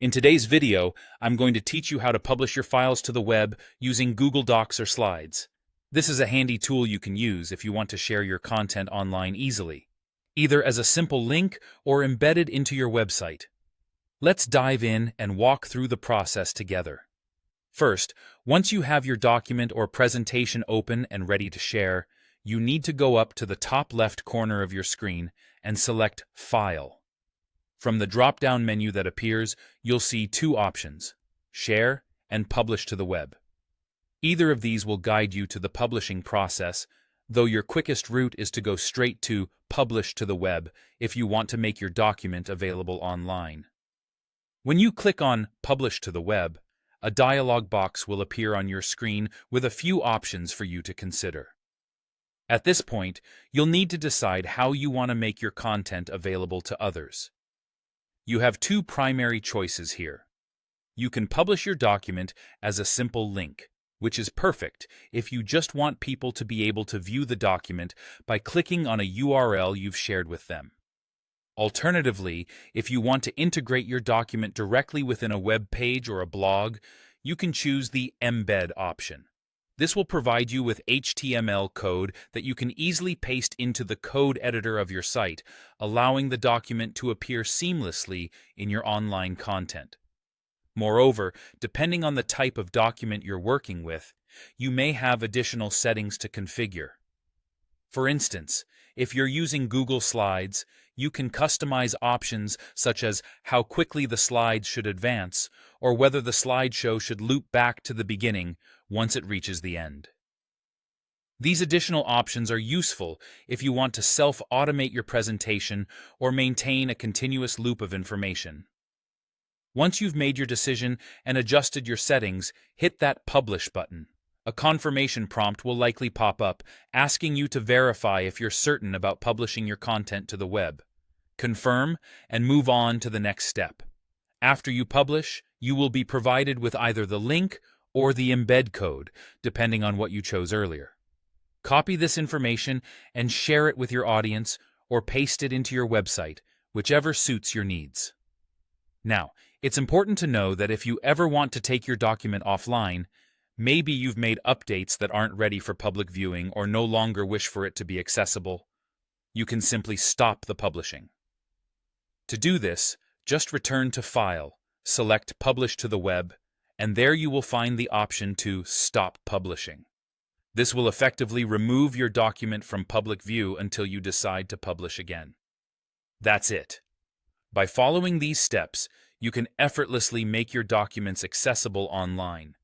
In today's video, I'm going to teach you how to publish your files to the web using Google Docs or Slides. This is a handy tool you can use if you want to share your content online easily, either as a simple link or embedded into your website. Let's dive in and walk through the process together. First, once you have your document or presentation open and ready to share, you need to go up to the top left corner of your screen and select File. From the drop-down menu that appears, you'll see two options: Share and Publish to the web. Either of these will guide you to the publishing process, though your quickest route is to go straight to Publish to the web if you want to make your document available online. When you click on Publish to the web, a dialog box will appear on your screen with a few options for you to consider. At this point, you'll need to decide how you want to make your content available to others. You have two primary choices here. You can publish your document as a simple link, which is perfect if you just want people to be able to view the document by clicking on a URL you've shared with them. Alternatively, if you want to integrate your document directly within a web page or a blog, you can choose the Embed option. This will provide you with HTML code that you can easily paste into the code editor of your site, allowing the document to appear seamlessly in your online content. Moreover, depending on the type of document you're working with, you may have additional settings to configure. For instance, if you're using Google Slides, you can customize options such as how quickly the slides should advance or whether the slideshow should loop back to the beginning once it reaches the end. These additional options are useful if you want to self-automate your presentation or maintain a continuous loop of information. Once you've made your decision and adjusted your settings, hit that Publish button. A confirmation prompt will likely pop up, asking you to verify if you're certain about publishing your content to the web. Confirm and move on to the next step. After you publish, you will be provided with either the link or the embed code, depending on what you chose earlier. Copy this information and share it with your audience or paste it into your website, whichever suits your needs. Now, it's important to know that if you ever want to take your document offline, maybe you've made updates that aren't ready for public viewing or no longer wish for it to be accessible, you can simply stop the publishing. To do this, just return to File, select Publish to the web, and there you will find the option to Stop Publishing. This will effectively remove your document from public view until you decide to publish again. That's it. By following these steps, you can effortlessly make your documents accessible online,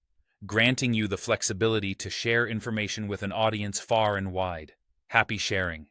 granting you the flexibility to share information with an audience far and wide. Happy sharing!